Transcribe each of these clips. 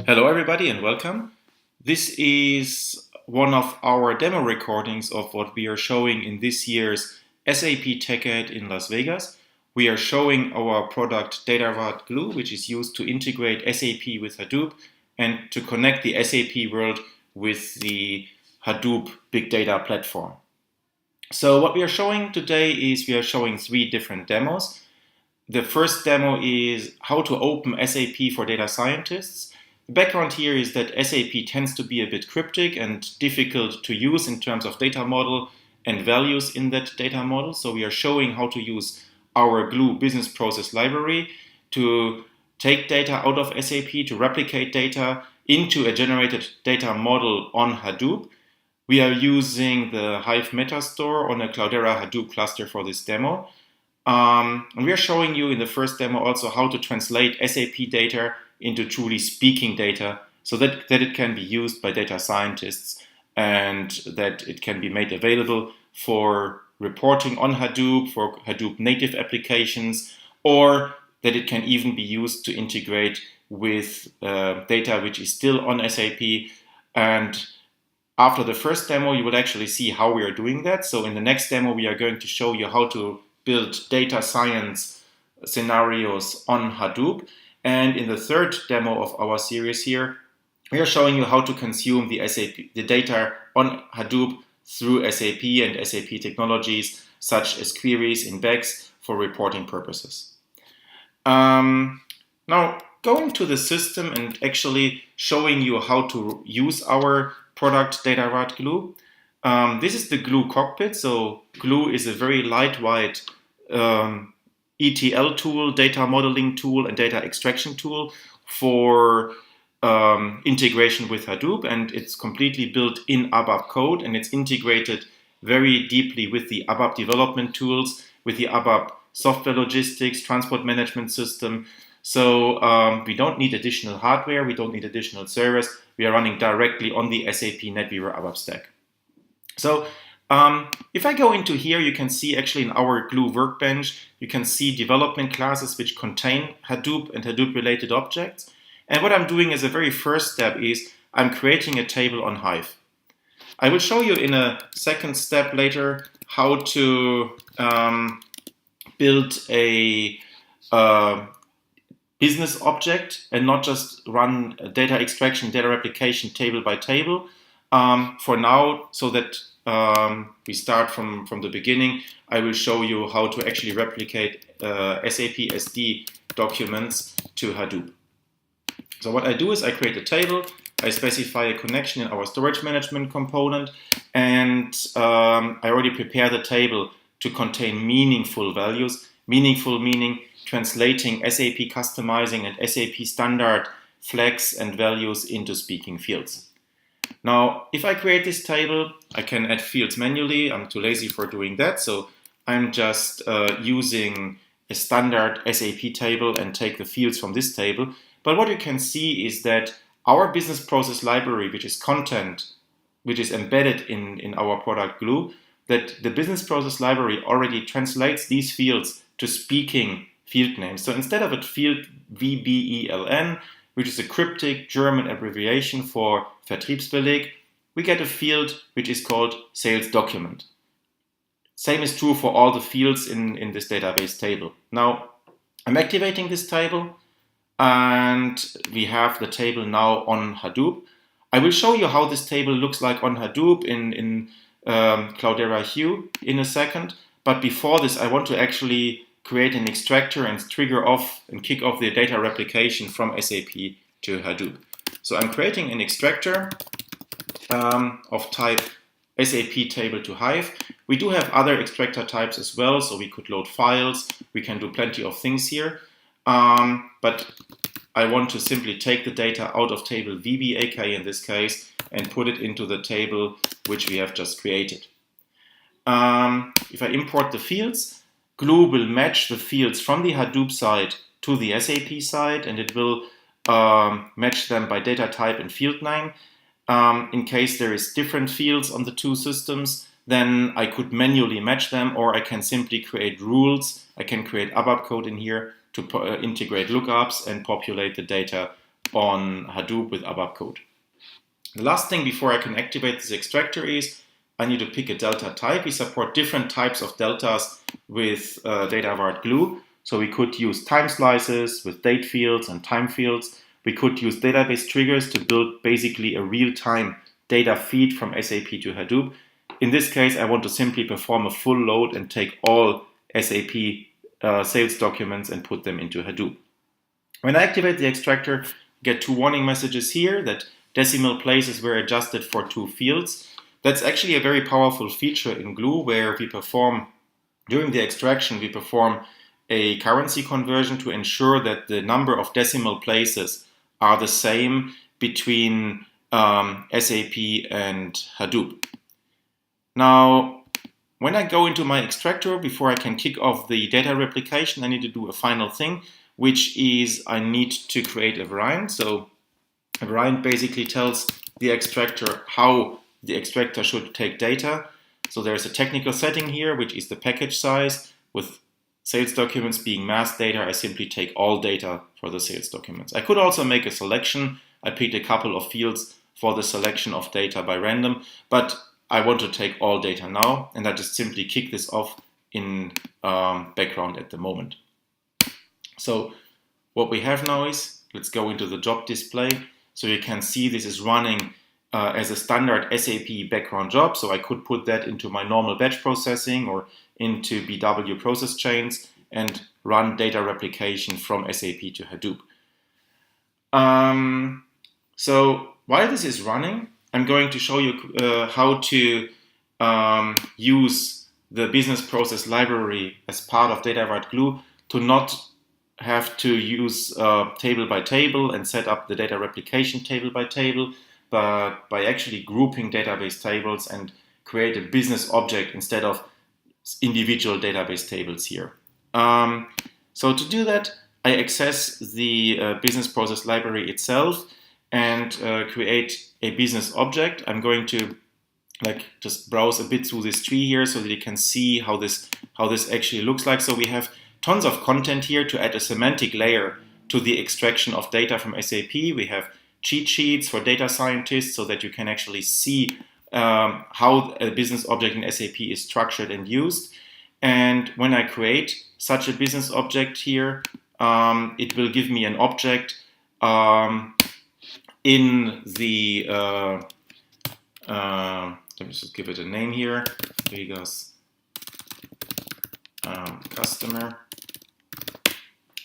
Hello everybody and welcome. This is one of our demo recordings of what we are showing in this year's SAP TechEd in Las Vegas. We are showing our product Data Glue, which is used to integrate SAP with Hadoop and to connect the SAP world with the Hadoop Big Data platform. So what we are showing today is we are showing three different demos. The first demo is how to open SAP for data scientists. The background here is that SAP tends to be a bit cryptic and difficult to use in terms of data model and values in that data model. So we are showing how to use our Glue business process library to take data out of SAP, to replicate data into a generated data model on Hadoop. We are using the Hive Metastore on a Cloudera Hadoop cluster for this demo. And we are showing you in the first demo also how to translate SAP data into truly speaking data so that it can be used by data scientists and that it can be made available for reporting on Hadoop, for Hadoop native applications, or that it can even be used to integrate with data which is still on SAP. And after the first demo, you will actually see how we are doing that. So in the next demo, we are going to show you how to build data science scenarios on Hadoop. And in the third demo of our series here, we are showing you how to consume the data on Hadoop through SAP and SAP technologies such as queries in bags for reporting purposes. Now, going to the system and actually showing you how to use our product Data Glue. This is the Glue cockpit. So Glue is a very lightweight ETL tool, data modeling tool, and data extraction tool for integration with Hadoop, and it's completely built in ABAP code, and it's integrated very deeply with the ABAP development tools, with the ABAP software logistics, transport management system. So we don't need additional hardware, we don't need additional servers. We are running directly on the SAP NetWeaver ABAP stack. So if I go into here, you can see actually in our Glue workbench, you can see development classes which contain Hadoop and Hadoop related objects. And what I'm doing as a very first step is I'm creating a table on Hive. I will show you in a second step later how to build a business object and not just run data extraction, data replication table by table. For now, so that we start from the beginning, I will show you how to actually replicate SAP SD documents to Hadoop. So what I do is I create a table, I specify a connection in our storage management component, and I already prepare the table to contain meaningful values. Meaningful meaning translating SAP customizing and SAP standard flags and values into speaking fields. Now, if I create this table, I can add fields manually. I'm too lazy for doing that, so I'm just using a standard SAP table and take the fields from this table. But what you can see is that our business process library, which is content, which is embedded in our product Glue, that the business process library already translates these fields to speaking field names. So instead of a field VBELN, which is a cryptic German abbreviation for Vertriebsbeleg, we get a field which is called sales document. Same is true for all the fields in this database table. Now, I'm activating this table, and we have the table now on Hadoop. I will show you how this table looks like on Hadoop in Cloudera Hue in a second. But before this, I want to actually create an extractor and trigger off and kick off the data replication from SAP to Hadoop. So I'm creating an extractor of type SAP table to Hive. We do have other extractor types as well, so we could load files, we can do plenty of things here. But I want to simply take the data out of table VBAK in this case and put it into the table which we have just created. If I import the fields, Glue will match the fields from the Hadoop side to the SAP side, and it will match them by data type and field name. In case there is different fields on the two systems, then I could manually match them, or I can simply create rules. I can create ABAP code in here to integrate lookups and populate the data on Hadoop with ABAP code. The last thing before I can activate this extractor is I need to pick a delta type. We support different types of deltas with data-aware glue. So we could use time slices with date fields and time fields. We could use database triggers to build basically a real-time data feed from SAP to Hadoop. In this case, I want to simply perform a full load and take all SAP sales documents and put them into Hadoop. When I activate the extractor, I get two warning messages here that decimal places were adjusted for two fields. That's actually a very powerful feature in Glue where we perform, during the extraction, we perform a currency conversion to ensure that the number of decimal places are the same between SAP and Hadoop. Now, when I go into my extractor, before I can kick off the data replication, I need to do a final thing, which is I need to create a variant. So a variant basically tells the extractor how the extractor should take data. So there's a technical setting here, which is the package size. With sales documents being mass data, I simply take all data for the sales documents. I could also make a selection. I picked a couple of fields for the selection of data by random, but I want to take all data now, and I just simply kick this off in background at the moment. So what we have now is, let's go into the job display. So you can see this is running as a standard SAP background job. So I could put that into my normal batch processing or into BW process chains and run data replication from SAP to Hadoop. So while this is running, I'm going to show you how to use the business process library as part of data-aware glue to not have to use table by table and set up the data replication table by table, but by actually grouping database tables and create a business object instead of individual database tables here. So to do that, I access the business process library itself and create a business object. I'm going to just browse a bit through this tree here so that you can see how this actually looks like. So we have tons of content here to add a semantic layer to the extraction of data from SAP. We have cheat sheets for data scientists so that you can actually see how a business object in SAP is structured and used. And when I create such a business object here, it will give me an object in the, let me just give it a name here, Vegas customer.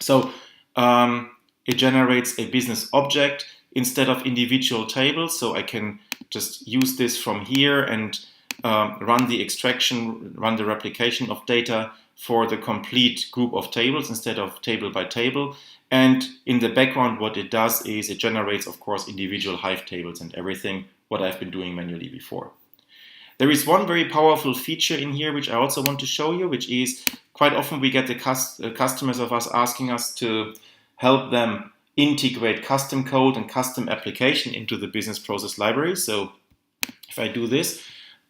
So it generates a business object instead of individual tables. So I can just use this from here and run the extraction, run the replication of data for the complete group of tables instead of table by table. And in the background, what it does is it generates, of course, individual Hive tables and everything, what I've been doing manually before. There is one very powerful feature in here which I also want to show you, which is quite often we get the customers of us asking us to help them integrate custom code and custom application into the business process library. So if I do this,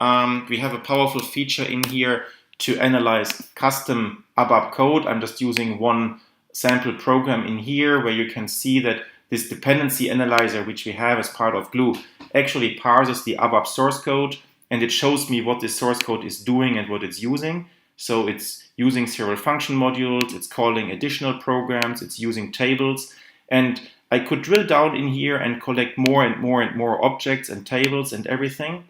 we have a powerful feature in here to analyze custom ABAP code. I'm just using one sample program in here where you can see that this dependency analyzer, which we have as part of Glue, actually parses the ABAP source code, and it shows me what this source code is doing and what it's using. So it's using serial function modules, it's calling additional programs, it's using tables, and I could drill down in here and collect more and more and more objects and tables and everything.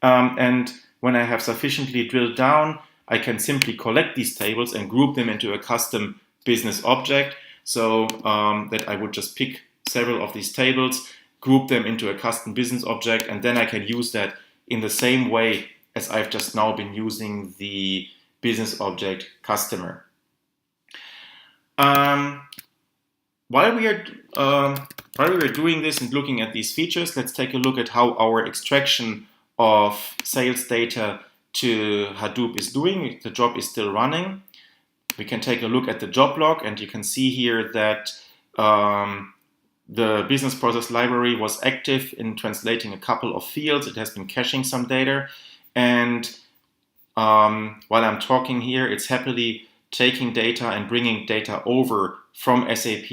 And when I have sufficiently drilled down, I can simply collect these tables and group them into a custom business object. So that I would just pick several of these tables, group them into a custom business object, and then I can use that in the same way as I've just now been using the business object customer. While we are doing this and looking at these features, let's take a look at how our extraction of sales data to Hadoop is doing. The job is still running. We can take a look at the job log, and you can see here that the business process library was active in translating a couple of fields. It has been caching some data, and while I'm talking here, it's happily taking data and bringing data over from SAP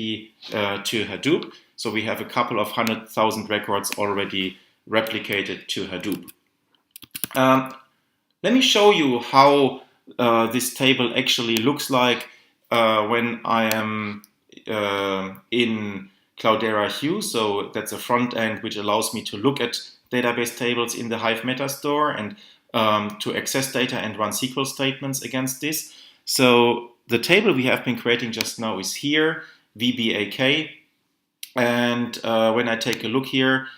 to Hadoop. So we have a couple of 100,000 records already replicated to Hadoop. Let me show you how this table actually looks like when I am in Cloudera Hue. So that's a front end which allows me to look at database tables in the Hive Metastore and to access data and run SQL statements against this. So the table we have been creating just now is here, VBAK. And when I take a look here,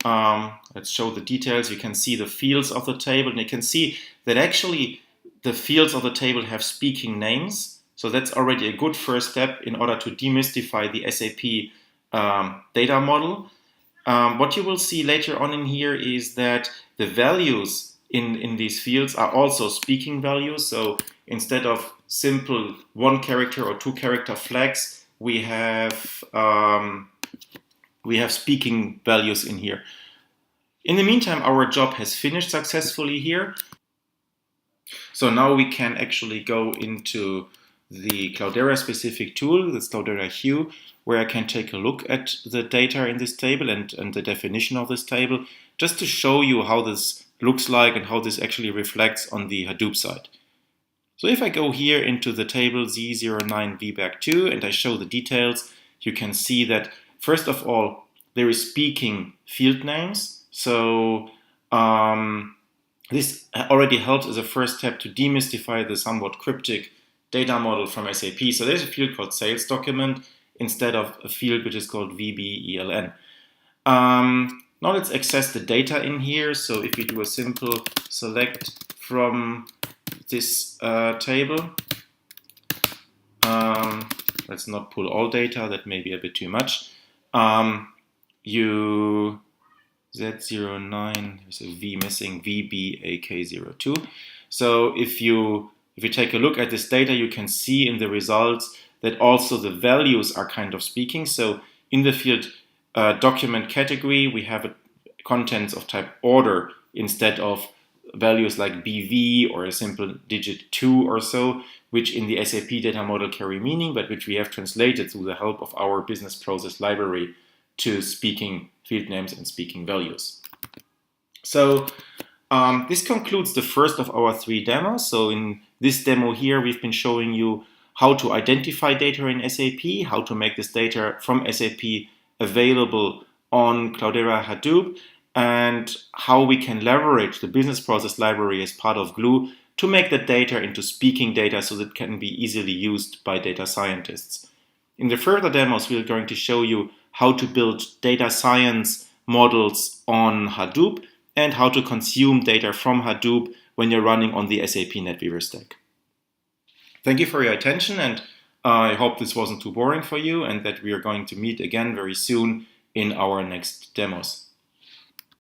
let's show the details. You can see the fields of the table, and you can see that actually the fields of the table have speaking names. So that's already a good first step in order to demystify the SAP data model. What you will see later on in here is that the values in these fields are also speaking values. So instead of simple 1 character or 2 character flags, we have speaking values in here. In the meantime, our job has finished successfully here. So now we can actually go into the Cloudera specific tool, that's Cloudera Hue, where I can take a look at the data in this table and the definition of this table, just to show you how this looks like and how this actually reflects on the Hadoop side. So if I go here into the table Z09VBAC2 and I show the details, you can see that first of all, there is speaking field names. So this already helps as a first step to demystify the somewhat cryptic data model from SAP. So there's a field called sales document instead of a field which is called VBELN. Now let's access the data in here. So if we do a simple select from this table, let's not pull all data, that may be a bit too much. You Z09, there's a V missing, VBAK02. So if you take a look at this data, you can see in the results that also the values are kind of speaking. So in the field document category, we have contents of type order instead of values like BV or a simple digit 2 or so, which in the SAP data model carry meaning, but which we have translated through the help of our business process library to speaking field names and speaking values. So this concludes the first of our 3 demos. So in this demo here, we've been showing you how to identify data in SAP, how to make this data from SAP available on Cloudera Hadoop, and how we can leverage the business process library as part of Glue to make the data into speaking data so that it can be easily used by data scientists. In the further demos, we're going to show you how to build data science models on Hadoop and how to consume data from Hadoop when you're running on the SAP NetWeaver stack. Thank you for your attention, and I hope this wasn't too boring for you and that we are going to meet again very soon in our next demos.